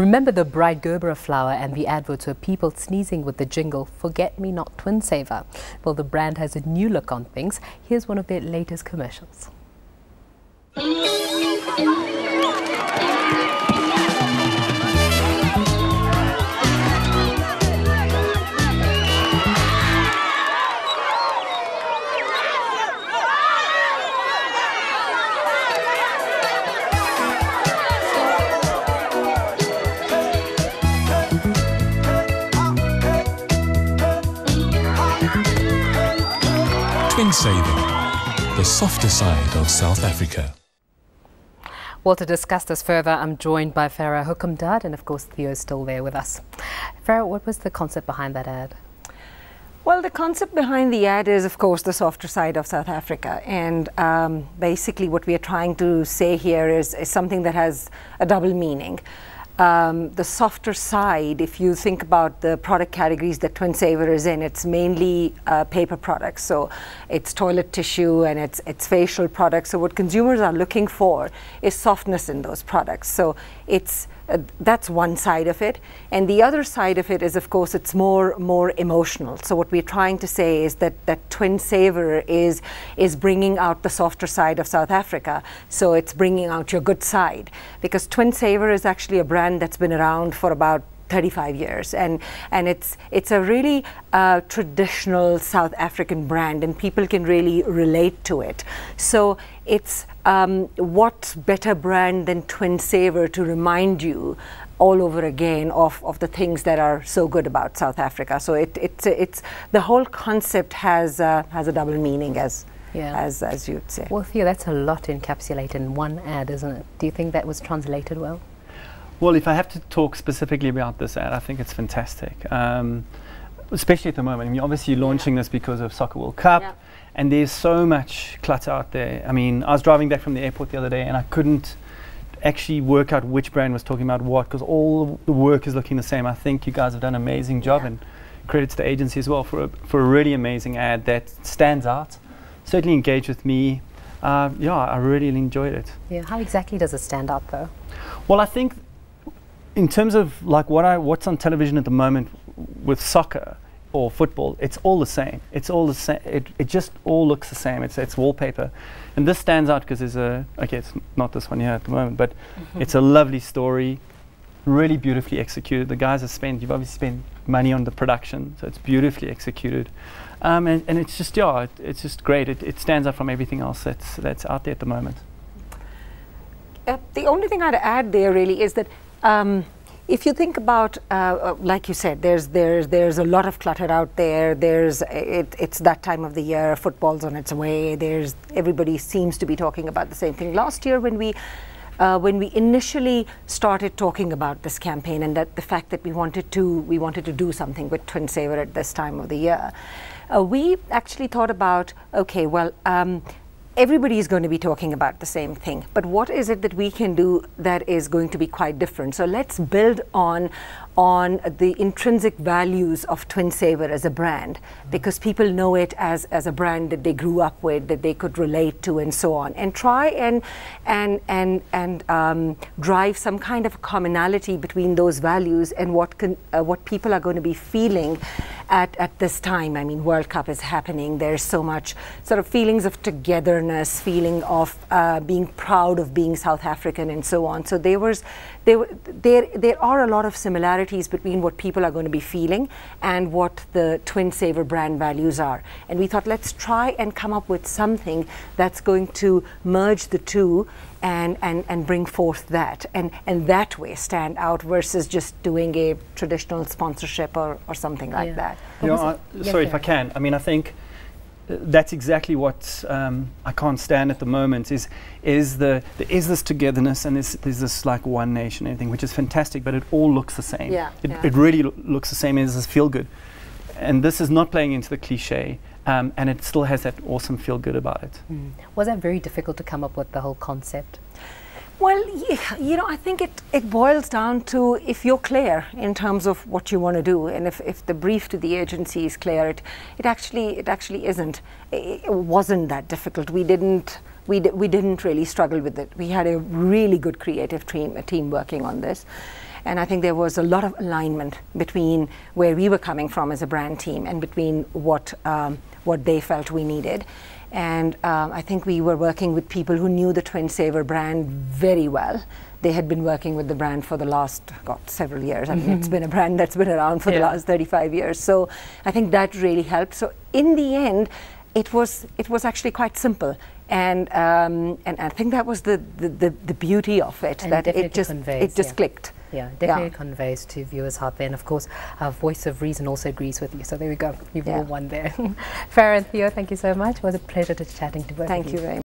Remember the bright Gerbera flower and the adverts were people sneezing with the jingle, "Forget Me Not Twinsaver." Well, the brand has a new look on things. Here's one of their latest commercials. Twinsaver, the softer side of South Africa. Well, to discuss this further, I'm joined by Farah Hukamdad, and of course Theo's still there with us. Farah, what was the concept behind that ad? Well, the concept behind the ad is, of course, the softer side of South Africa. And basically what we are trying to say here is something that has a double meaning. The softer side, if you think about the product categories that Twinsaver is in, it's mainly paper products. So it's toilet tissue and it's facial products. So what consumers are looking for is softness in those products. So it's that's one side of it. And the other side of it is, of course, it's more emotional. So what we're trying to say is that Twinsaver is bringing out the softer side of South Africa. So it's bringing out your good side, because Twinsaver is actually a brand that's been around for about 35 years, and it's a really traditional South African brand, and people can really relate to it. So it's what better brand than Twinsaver to remind you all over again of the things that are so good about South Africa. So it's the whole concept has a double meaning, as you'd say. Well, Theo, that's a lot encapsulated in one ad, isn't it? Do you think that was translated well? Well, if I have to talk specifically about this ad, I think it's fantastic, especially at the moment. I mean, obviously you're launching this because of Soccer World Cup, and there's so much clutter out there. I mean, I was driving back from the airport the other day and I couldn't actually work out which brand was talking about what, because all the work is looking the same. I think you guys have done an amazing job, and credit to the agency as well for a really amazing ad that stands out. Certainly engaged with me. Yeah, I really enjoyed it. Yeah, how exactly does it stand out though? Well, I think in terms of like what's on television at the moment with soccer or football, it's all the same. It's all the same. It just all looks the same. It's wallpaper, and this stands out because there's it's not this one here at the moment, but it's a lovely story, really beautifully executed. The guys you've obviously spent money on the production, so it's beautifully executed, and it's just it's just great. It stands out from everything else that's out there at the moment. The only thing I'd add there really is that if you think about, like you said, there's a lot of clutter out there. It's that time of the year. Football's on its way. Everybody seems to be talking about the same thing. Last year, when we initially started talking about this campaign, and that the fact that we wanted to do something with Twinsaver at this time of the year, we actually thought about, okay, well, everybody is going to be talking about the same thing, but what is it that we can do that is going to be quite different? So let's build on the intrinsic values of Twinsaver as a brand, because people know it as a brand that they grew up with, that they could relate to, and so on, and try and drive some kind of commonality between those values and what people are going to be feeling at this time. I mean, World Cup is happening. There's so much sort of feelings of togetherness, feeling of being proud of being South African, and so on. So there are a lot of similarities between what people are going to be feeling and what the Twinsaver brand values are. And we thought, let's try and come up with something that's going to merge the two and bring forth that, and that way stand out, versus just doing a traditional sponsorship or something like that. Sorry if I can. I mean, I think that's exactly what I can't stand at the moment. Is this togetherness, and there's this like one nation and everything, which is fantastic, but it all looks the same. It really looks the same. It does feel good, and this is not playing into the cliche. And it still has that awesome feel good about it. Was that very difficult to come up with the whole concept? Well, you know, I think it boils down to if you're clear in terms of what you want to do, and if the brief to the agency is clear, it actually isn't. It wasn't that difficult. We didn't really struggle with it. We had a really good creative team working on this. And I think there was a lot of alignment between where we were coming from as a brand team and between what they felt we needed. And I think we were working with people who knew the Twinsaver brand very well. They had been working with the brand for the last, several years. I mean, it's been a brand that's been around for the last 35 years. So I think that really helped. So in the end, it was actually quite simple. And I think that was the beauty of it, and that it just clicked. Yeah, definitely conveys to viewers out there. And of course, our voice of reason also agrees with you. So there we go. You've all won there. Farah and Theo, thank you so much. It was a pleasure to chatting to both of you. Thank you very much.